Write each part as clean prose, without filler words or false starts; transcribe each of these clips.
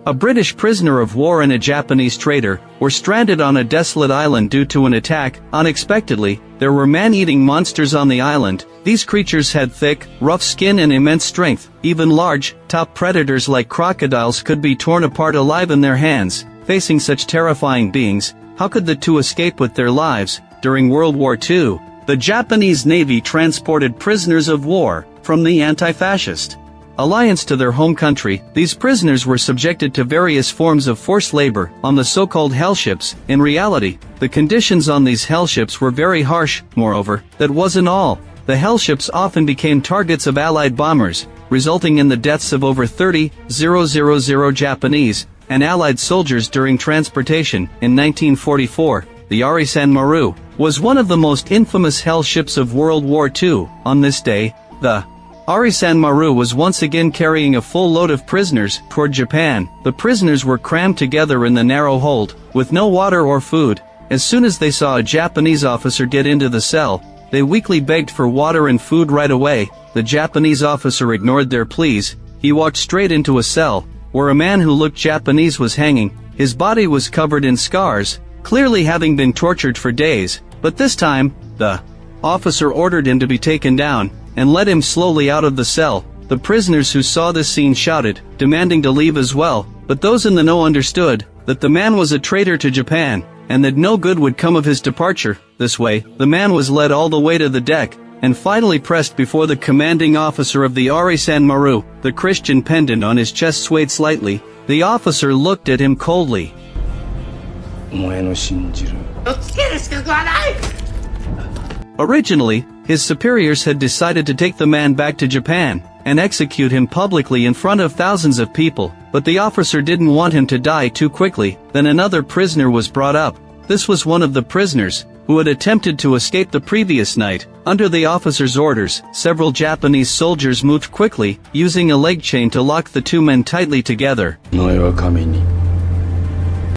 A British prisoner of war and a Japanese trader were stranded on a desolate island due to an attack. Unexpectedly, there were man-eating monsters on the island. These creatures had thick, rough skin and immense strength. Even large, top predators like crocodiles could be torn apart alive in their hands. Facing such terrifying beings, how could the two escape with their lives? During World War II, the Japanese Navy transported prisoners of war from the anti-fascist alliance to their home country. These prisoners were subjected to various forms of forced labor on the so-called hellships. In reality, the conditions on these hellships were very harsh. Moreover, that wasn't all. The hellships often became targets of Allied bombers, resulting in the deaths of over 30,000 Japanese and Allied soldiers during transportation. In 1944, the Arisan Maru was one of the most infamous hellships of World War II. On this day, the Arisan Maru was once again carrying a full load of prisoners toward Japan. The prisoners were crammed together in the narrow hold, with no water or food. As soon as they saw a Japanese officer get into the cell, they weakly begged for water and food right away. The Japanese officer ignored their pleas. He walked straight into a cell, where a man who looked Japanese was hanging. His body was covered in scars, clearly having been tortured for days. But this time, the officer ordered him to be taken down and led him slowly out of the cell. The prisoners who saw this scene shouted, demanding to leave as well, but those in the know understood that the man was a traitor to Japan, and that no good would come of his departure. This way, the man was led all the way to the deck, and finally pressed before the commanding officer of the Arisan Maru. The Christian pendant on his chest swayed slightly. The officer looked at him coldly. Originally, his superiors had decided to take the man back to Japan and execute him publicly in front of thousands of people, but the officer didn't want him to die too quickly. Then another prisoner was brought up. This was one of the prisoners who had attempted to escape the previous night. Under the officer's orders, several Japanese soldiers moved quickly, using a leg chain to lock the two men tightly together.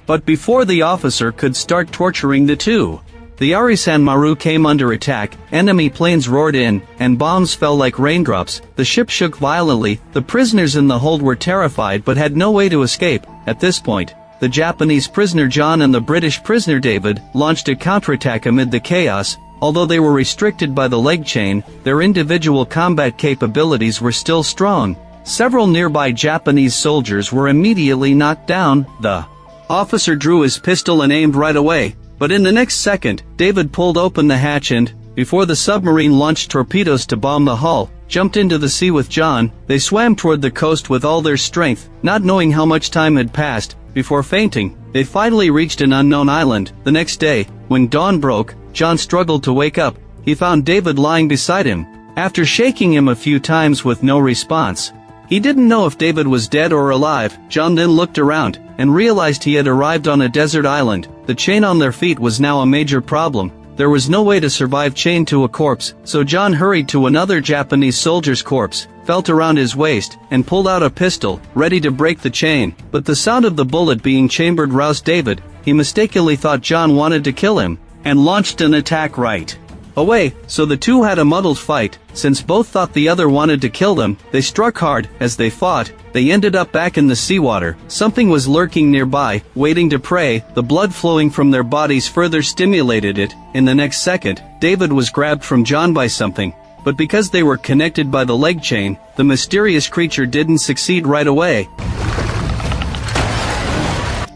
But before the officer could start torturing the two, the Arisan Maru came under attack. Enemy planes roared in, and bombs fell like raindrops. The ship shook violently. The prisoners in the hold were terrified but had no way to escape. At this point, the Japanese prisoner John and the British prisoner David launched a counterattack amid the chaos. Although they were restricted by the leg chain, their individual combat capabilities were still strong. Several nearby Japanese soldiers were immediately knocked down. The officer drew his pistol and aimed right away. But in the next second, David pulled open the hatch and, before the submarine launched torpedoes to bomb the hull, jumped into the sea with John. They swam toward the coast with all their strength, not knowing how much time had passed. Before fainting, they finally reached an unknown island. The next day, when dawn broke, John struggled to wake up. He found David lying beside him. After shaking him a few times with no response, he didn't know if David was dead or alive. John then looked around and realized he had arrived on a desert island. The chain on their feet was now a major problem. There was no way to survive chained to a corpse, so John hurried to another Japanese soldier's corpse, felt around his waist, and pulled out a pistol, ready to break the chain. But the sound of the bullet being chambered roused David. He mistakenly thought John wanted to kill him, and launched an attack right away. So the two had a muddled fight. Since both thought the other wanted to kill them, they struck hard. As they fought, they ended up back in the seawater. Something was lurking nearby, waiting to prey. The blood flowing from their bodies further stimulated it. In the next second, David was grabbed from John by something. But because they were connected by the leg chain, the mysterious creature didn't succeed right away.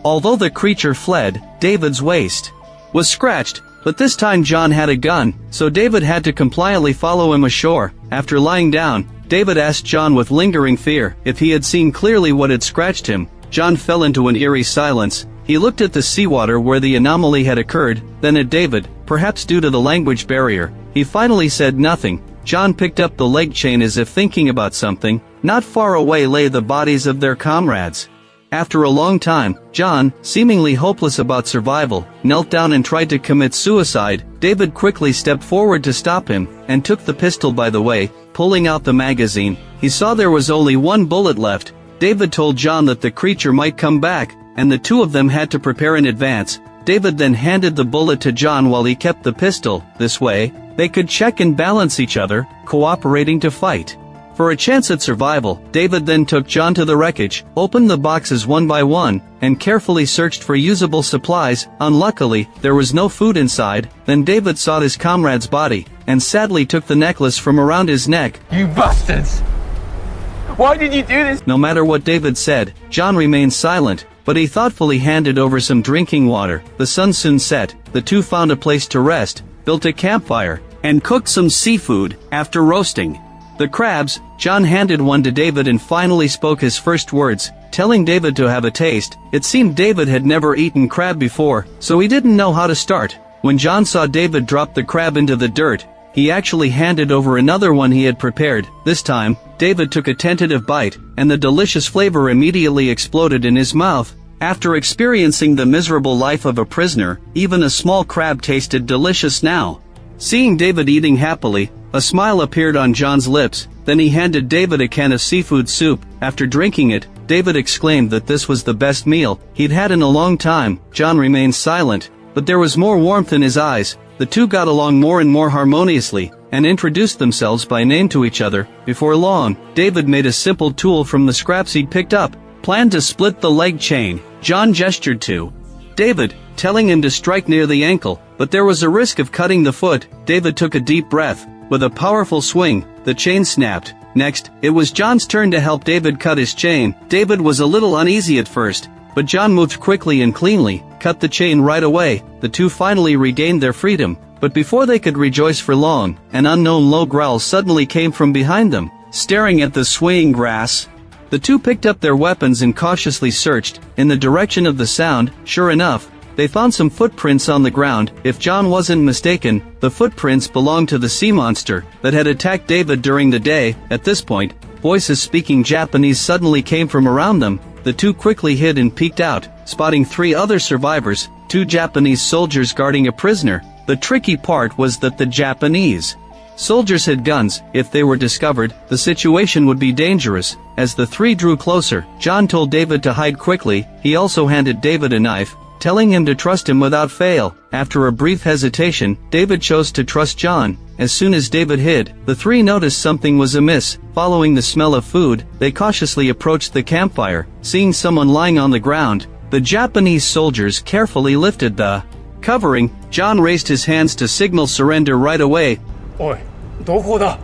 Although the creature fled, David's waist was scratched. But this time John had a gun, so David had to compliantly follow him ashore. After lying down, David asked John with lingering fear if he had seen clearly what had scratched him. John fell into an eerie silence. He looked at the seawater where the anomaly had occurred, then at David. Perhaps due to the language barrier, he finally said nothing. John picked up the leg chain as if thinking about something. Not far away lay the bodies of their comrades. After a long time, John, seemingly hopeless about survival, knelt down and tried to commit suicide. David quickly stepped forward to stop him, and took the pistol by the way, pulling out the magazine. He saw there was only one bullet left. David told John that the creature might come back, and the two of them had to prepare in advance. David then handed the bullet to John while he kept the pistol. This way, they could check and balance each other, cooperating to fight. For a chance at survival, David then took John to the wreckage, opened the boxes one by one, and carefully searched for usable supplies. Unluckily, there was no food inside. Then David sought his comrade's body, and sadly took the necklace from around his neck. You bastards! Why did you do this? No matter what David said, John remained silent, but he thoughtfully handed over some drinking water. The sun soon set, the two found a place to rest, built a campfire, and cooked some seafood. After roasting the crabs, John handed one to David and finally spoke his first words, telling David to have a taste. It seemed David had never eaten crab before, so he didn't know how to start. When John saw David drop the crab into the dirt, he actually handed over another one he had prepared. This time, David took a tentative bite, and the delicious flavor immediately exploded in his mouth. After experiencing the miserable life of a prisoner, even a small crab tasted delicious now. Seeing David eating happily, a smile appeared on John's lips. Then he handed David a can of seafood soup. After drinking it, David exclaimed that this was the best meal he'd had in a long time. John remained silent, but there was more warmth in his eyes. The two got along more and more harmoniously, and introduced themselves by name to each other. Before long, David made a simple tool from the scraps he'd picked up, planned to split the leg chain. John gestured to David, telling him to strike near the ankle, but there was a risk of cutting the foot. David took a deep breath. With a powerful swing, the chain snapped. Next, it was John's turn to help David cut his chain. David was a little uneasy at first, but John moved quickly and cleanly, cut the chain right away. The two finally regained their freedom, but before they could rejoice for long, an unknown low growl suddenly came from behind them. Staring at the swaying grass, the two picked up their weapons and cautiously searched in the direction of the sound. Sure enough, they found some footprints on the ground. If John wasn't mistaken, the footprints belonged to the sea monster that had attacked David during the day. At this point, voices speaking Japanese suddenly came from around them. The two quickly hid and peeked out, spotting three other survivors, two Japanese soldiers guarding a prisoner. The tricky part was that the Japanese soldiers had guns. If they were discovered, the situation would be dangerous. As the three drew closer, John told David to hide quickly. He also handed David a knife, telling him to trust him without fail. After a brief hesitation, David chose to trust John. As soon as David hid, the three noticed something was amiss. Following the smell of food, they cautiously approached the campfire. Seeing someone lying on the ground, the Japanese soldiers carefully lifted the covering. John raised his hands to signal surrender right away. Oi, どこだ?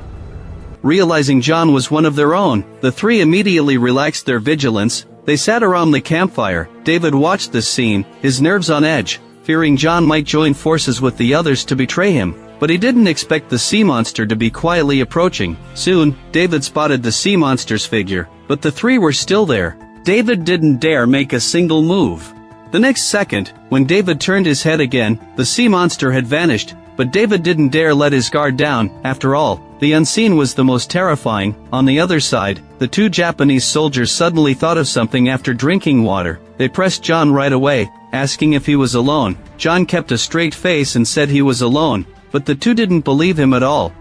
Realizing John was one of their own, the three immediately relaxed their vigilance. They sat around the campfire. David watched this scene, his nerves on edge, fearing John might join forces with the others to betray him. But he didn't expect the sea monster to be quietly approaching. Soon, David spotted the sea monster's figure, but the three were still there. David didn't dare make a single move. The next second, when David turned his head again, the sea monster had vanished. But David didn't dare let his guard down. After all, the unseen was the most terrifying. On the other side, the two Japanese soldiers suddenly thought of something after drinking water. They pressed John right away, asking if he was alone. John kept a straight face and said he was alone, but the two didn't believe him at all.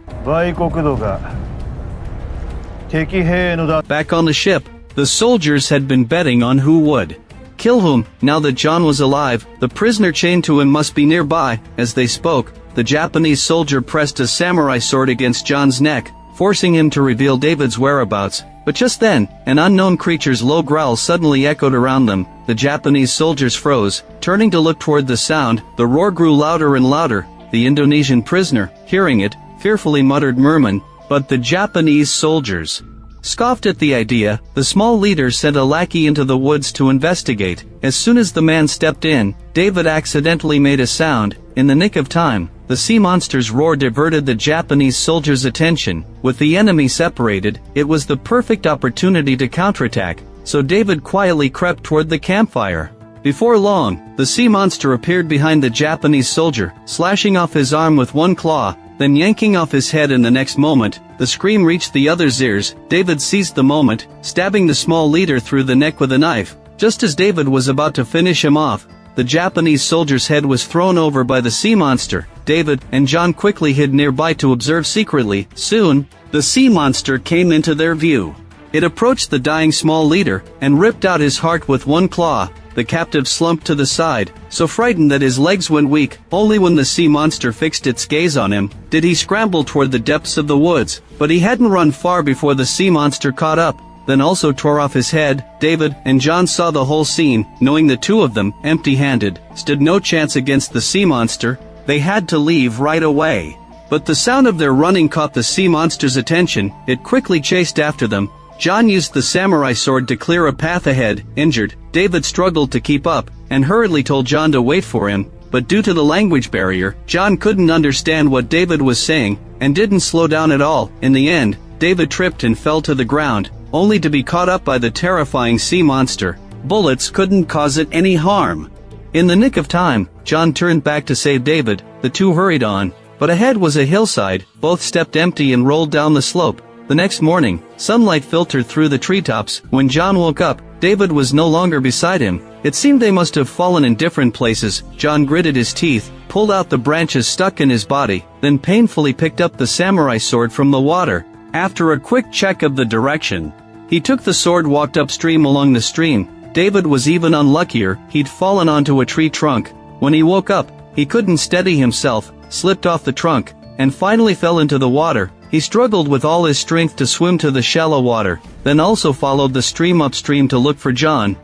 Back on the ship, the soldiers had been betting on who would kill whom. Now that John was alive, the prisoner chained to him must be nearby. As they spoke, the Japanese soldier pressed a samurai sword against John's neck, forcing him to reveal David's whereabouts. But just then, an unknown creature's low growl suddenly echoed around them. The Japanese soldiers froze, turning to look toward the sound. The roar grew louder and louder. The Indonesian prisoner, hearing it, fearfully muttered Merman, but the Japanese soldiers scoffed at the idea. The small leader sent a lackey into the woods to investigate. As soon as the man stepped in, David accidentally made a sound. In the nick of time, the sea monster's roar diverted the Japanese soldiers' attention. With the enemy separated, it was the perfect opportunity to counterattack, so David quietly crept toward the campfire. Before long, the sea monster appeared behind the Japanese soldier, slashing off his arm with one claw, then yanking off his head. In the next moment, the scream reached the other's ears. David seized the moment, stabbing the small leader through the neck with a knife. Just as David was about to finish him off, the Japanese soldier's head was thrown over by the sea monster. David and John quickly hid nearby to observe secretly. Soon, the sea monster came into their view. It approached the dying small leader and ripped out his heart with one claw. the captive slumped to the side, so frightened that his legs went weak. Only when the sea monster fixed its gaze on him, did he scramble toward the depths of the woods. But he hadn't run far before the sea monster caught up, then also tore off his head. David and John saw the whole scene, knowing the two of them, empty-handed, stood no chance against the sea monster. They had to leave right away. But the sound of their running caught the sea monster's attention. It quickly chased after them. John used the samurai sword to clear a path ahead. Injured, David struggled to keep up, and hurriedly told John to wait for him, but due to the language barrier, John couldn't understand what David was saying, and didn't slow down at all. In the end, David tripped and fell to the ground, only to be caught up by the terrifying sea monster. Bullets couldn't cause it any harm. In the nick of time, John turned back to save David. The two hurried on, but ahead was a hillside. Both stepped empty and rolled down the slope. The next morning, sunlight filtered through the treetops. When John woke up, David was no longer beside him. It seemed they must have fallen in different places. John gritted his teeth, pulled out the branches stuck in his body, then painfully picked up the samurai sword from the water. After a quick check of the direction, he took the sword, walked upstream along the stream. David was even unluckier. He'd fallen onto a tree trunk. When he woke up, he couldn't steady himself, slipped off the trunk, and finally fell into the water. He struggled with all his strength to swim to the shallow water, then also followed the stream upstream to look for John.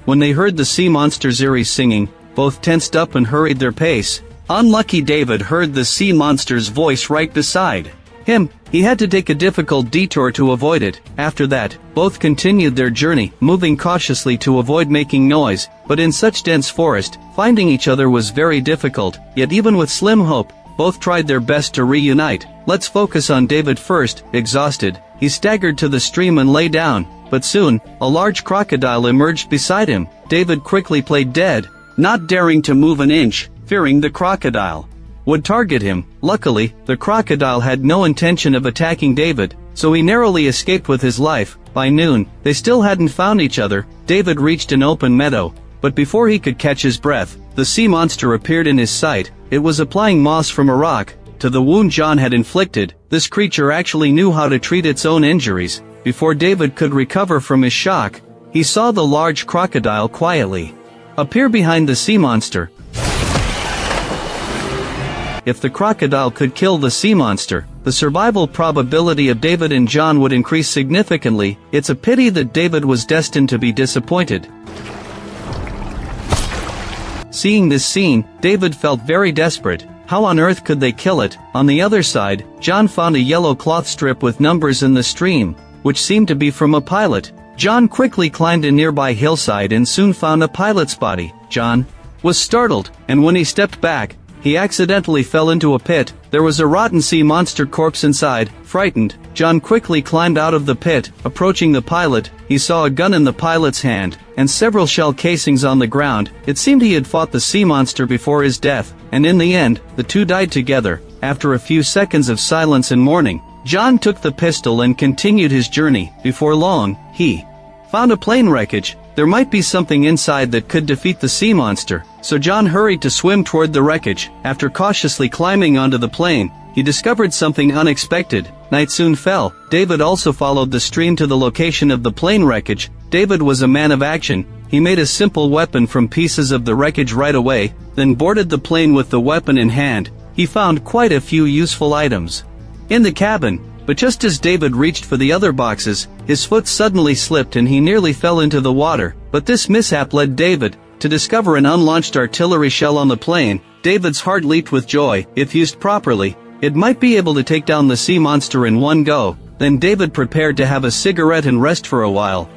When they heard the sea monster's eerie singing, both tensed up and hurried their pace. Unlucky David heard the sea monster's voice right beside him. He had to take a difficult detour to avoid it. After that, both continued their journey, moving cautiously to avoid making noise, but in such dense forest, finding each other was very difficult. Yet even with slim hope, both tried their best to reunite. Let's focus on David first. Exhausted, he staggered to the stream and lay down, but soon, a large crocodile emerged beside him. David quickly played dead, not daring to move an inch, fearing the crocodile would target him. Luckily, the crocodile had no intention of attacking David, so he narrowly escaped with his life. By noon, they still hadn't found each other. David reached an open meadow, but before he could catch his breath, the sea monster appeared in his sight. It was applying moss from a rock to the wound John had inflicted. This creature actually knew how to treat its own injuries. Before David could recover from his shock, he saw the large crocodile quietly appear behind the sea monster. If the crocodile could kill the sea monster, the survival probability of David and John would increase significantly. It's a pity that David was destined to be disappointed. Seeing this scene, David felt very desperate. How on earth could they kill it? On the other side, John found a yellow cloth strip with numbers in the stream, which seemed to be from a pilot. John quickly climbed a nearby hillside and soon found a pilot's body. John was startled, and when he stepped back, he accidentally fell into a pit. There was a rotten sea monster corpse inside. Frightened, John quickly climbed out of the pit. Approaching the pilot, he saw a gun in the pilot's hand, and several shell casings on the ground. It seemed he had fought the sea monster before his death, and in the end, the two died together. After a few seconds of silence and mourning, John took the pistol and continued his journey. Before long, he found a plane wreckage. There might be something inside that could defeat the sea monster, so John hurried to swim toward the wreckage. After cautiously climbing onto the plane, he discovered something unexpected. Night soon fell. David also followed the stream to the location of the plane wreckage. David was a man of action. He made a simple weapon from pieces of the wreckage right away, then boarded the plane with the weapon in hand. He found quite a few useful items in the cabin, but just as David reached for the other boxes, his foot suddenly slipped and he nearly fell into the water. But this mishap led David to discover an unlaunched artillery shell on the plane. David's heart leaped with joy. If used properly, it might be able to take down the sea monster in one go. Then David prepared to have a cigarette and rest for a while.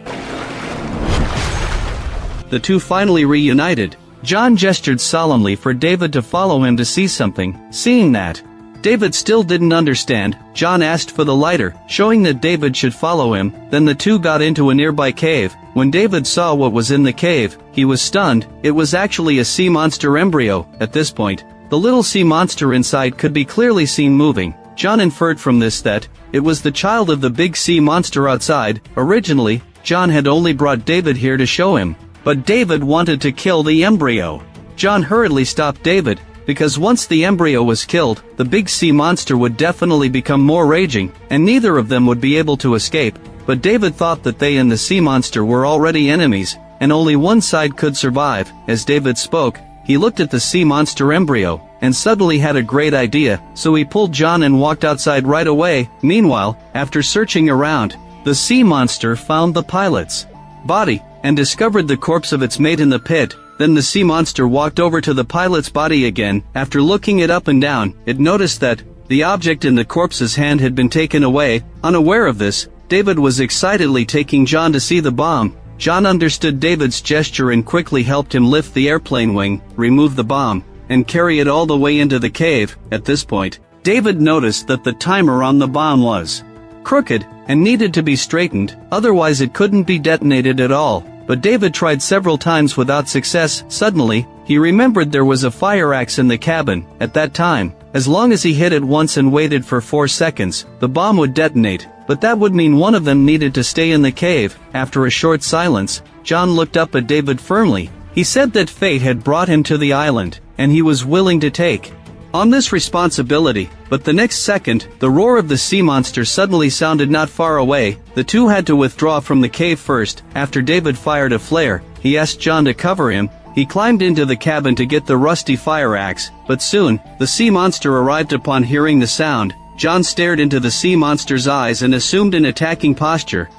The two finally reunited. John gestured solemnly for David to follow him to see something. Seeing that David still didn't understand, John asked for the lighter, showing that David should follow him. Then the two got into a nearby cave. When David saw what was in the cave, he was stunned. It was actually a sea monster embryo. At this point, the little sea monster inside could be clearly seen moving. John inferred from this that it was the child of the big sea monster outside. Originally, John had only brought David here to show him, but David wanted to kill the embryo. John hurriedly stopped David, because once the embryo was killed, the big sea monster would definitely become more raging, and neither of them would be able to escape. but David thought that they and the sea monster were already enemies, and only one side could survive. As David spoke, he looked at the sea monster embryo, and suddenly had a great idea, so he pulled John and walked outside right away. Meanwhile, after searching around, the sea monster found the pilot's body, and discovered the corpse of its mate in the pit. Then the sea monster walked over to the pilot's body again. After looking it up and down, it noticed that the object in the corpse's hand had been taken away. Unaware of this, David was excitedly taking John to see the bomb. John understood David's gesture and quickly helped him lift the airplane wing, remove the bomb, and carry it all the way into the cave. At this point, David noticed that the timer on the bomb was crooked and needed to be straightened, otherwise it couldn't be detonated at all. But David tried several times without success. Suddenly, he remembered there was a fire axe in the cabin. At that time, as long as he hit it once and waited for 4 seconds, the bomb would detonate, but that would mean one of them needed to stay in the cave. After a short silence, John looked up at David firmly. He said that fate had brought him to the island, and he was willing to take on this responsibility. But the next second, the roar of the sea monster suddenly sounded not far away. The two had to withdraw from the cave first. After David fired a flare, he asked John to cover him. He climbed into the cabin to get the rusty fire axe, but soon, the sea monster arrived. Upon hearing the sound, John stared into the sea monster's eyes and assumed an attacking posture.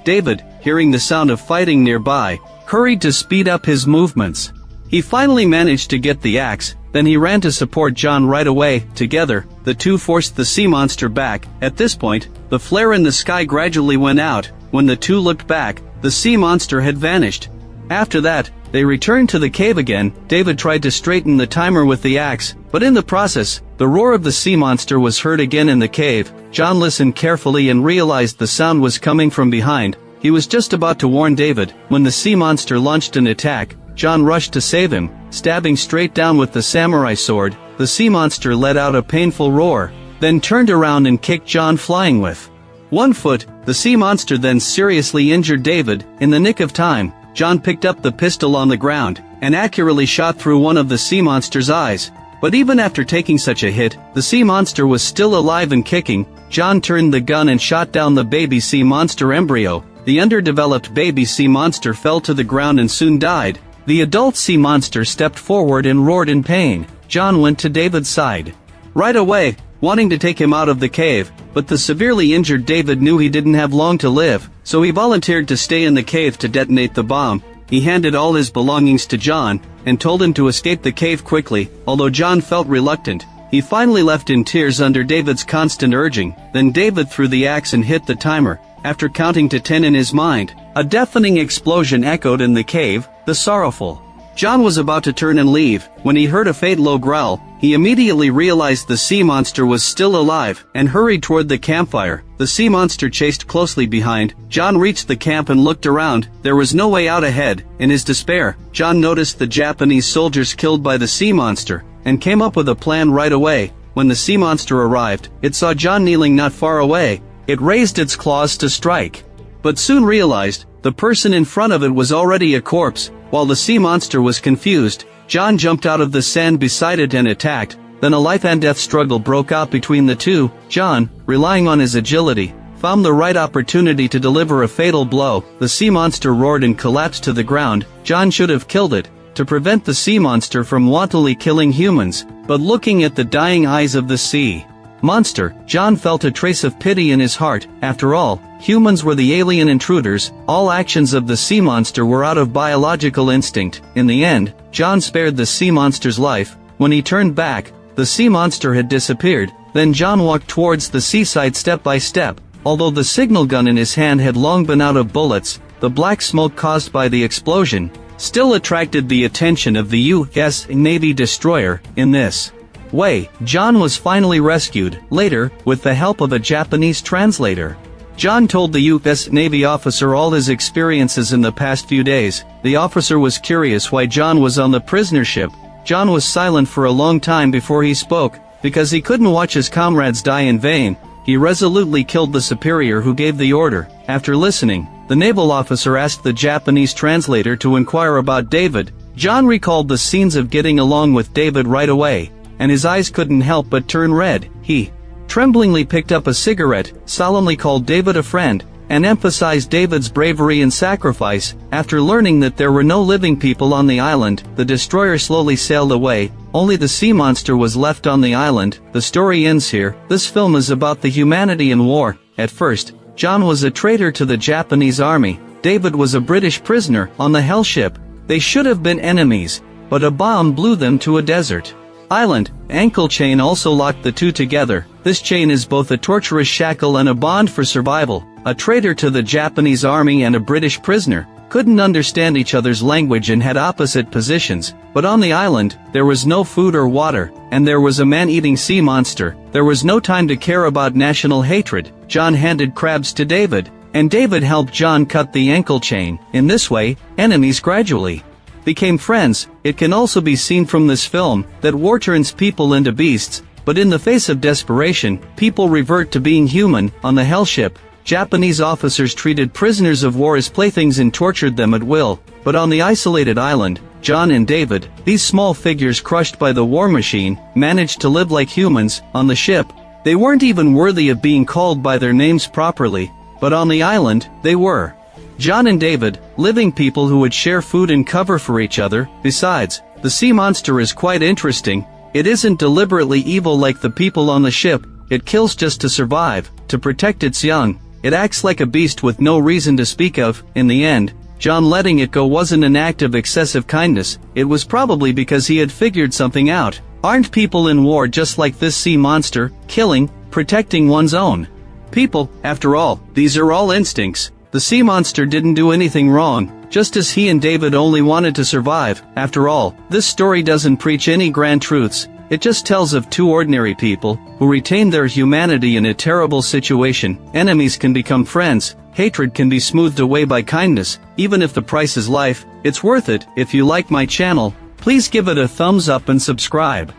David, hearing the sound of fighting nearby, hurried to speed up his movements. He finally managed to get the axe, then he ran to support John right away. Together, the two forced the sea monster back. At this point, the flare in the sky gradually went out. When the two looked back, the sea monster had vanished. After that, they returned to the cave again. David tried to straighten the timer with the axe, but in the process, the roar of the sea monster was heard again in the cave. John listened carefully and realized the sound was coming from behind. He was just about to warn David, when the sea monster launched an attack. John rushed to save him, stabbing straight down with the samurai sword. The sea monster let out a painful roar, then turned around and kicked John flying with 1 foot. The sea monster then seriously injured David. In the nick of time, John picked up the pistol on the ground, and accurately shot through one of the sea monster's eyes. But even after taking such a hit, the sea monster was still alive and kicking. John turned the gun and shot down the baby sea monster embryo. The underdeveloped baby sea monster fell to the ground and soon died. The adult sea monster stepped forward and roared in pain. John went to David's side right away, wanting to take him out of the cave, but the severely injured David knew he didn't have long to live, so he volunteered to stay in the cave to detonate the bomb. He handed all his belongings to John, and told him to escape the cave quickly. Although John felt reluctant, he finally left in tears under David's constant urging. Then David threw the axe and hit the timer. After counting to 10 in his mind, a deafening explosion echoed in the cave. The sorrowful John was about to turn and leave, when he heard a faint low growl. He immediately realized the sea monster was still alive, and hurried toward the campfire. The sea monster chased closely behind. John reached the camp and looked around. There was no way out ahead. In his despair, John noticed the Japanese soldiers killed by the sea monster, and came up with a plan right away. When the sea monster arrived, it saw John kneeling not far away. It raised its claws to strike, but soon realized the person in front of it was already a corpse. While the sea monster was confused, John jumped out of the sand beside it and attacked. Then a life-and-death struggle broke out between the two. John, relying on his agility, found the right opportunity to deliver a fatal blow. The sea monster roared and collapsed to the ground. John should have killed it, to prevent the sea monster from wantonly killing humans. But looking at the dying eyes of the sea monster, John felt a trace of pity in his heart. After all, humans were the alien intruders. All actions of the sea monster were out of biological instinct. In the end, John spared the sea monster's life. When he turned back, the sea monster had disappeared. Then John walked towards the seaside step by step. Although the signal gun in his hand had long been out of bullets, the black smoke caused by the explosion still attracted the attention of the U.S. Navy destroyer. In this way, John was finally rescued. Later, with the help of a Japanese translator, John told the U.S. Navy officer all his experiences in the past few days. The officer was curious why John was on the prisoner ship. John was silent for a long time before he spoke, because he couldn't watch his comrades die in vain. He resolutely killed the superior who gave the order. After listening, the naval officer asked the Japanese translator to inquire about David. John recalled the scenes of getting along with David right away, and his eyes couldn't help but turn red. He tremblingly picked up a cigarette, solemnly called David a friend, and emphasized David's bravery and sacrifice. After learning that there were no living people on the island, the destroyer slowly sailed away. Only the sea monster was left on the island. The story ends here. This film is about the humanity in war. At first, John was a traitor to the Japanese army. David was a British prisoner on the Hell ship. They should have been enemies, but a bomb blew them to a desert island. Ankle chain also locked the two together. This chain is both a torturous shackle and a bond for survival. A traitor to the Japanese army and a British prisoner couldn't understand each other's language and had opposite positions. But on the island, there was no food or water, and there was a man-eating sea monster. There was no time to care about national hatred. John handed crabs to David, and David helped John cut the ankle chain. In this way, enemies gradually became friends. It can also be seen from this film that war turns people into beasts, but in the face of desperation, people revert to being human. On the Hell ship, Japanese officers treated prisoners of war as playthings and tortured them at will. But on the isolated island, John and David, these small figures crushed by the war machine, managed to live like humans. On the ship, they weren't even worthy of being called by their names properly, but on the island, they were. John and David, living people who would share food and cover for each other. Besides, the sea monster is quite interesting. It isn't deliberately evil like the people on the ship. It kills just to survive, to protect its young. It acts like a beast with no reason to speak of. In the end, John letting it go wasn't an act of excessive kindness. It was probably because he had figured something out. Aren't people in war just like this sea monster, killing, protecting one's own people? After all, these are all instincts. The sea monster didn't do anything wrong, just as he and David only wanted to survive. After all, this story doesn't preach any grand truths. It just tells of two ordinary people who retained their humanity in a terrible situation. Enemies can become friends. Hatred can be smoothed away by kindness. Even if the price is life, it's worth it. If you like my channel, please give it a thumbs up and subscribe.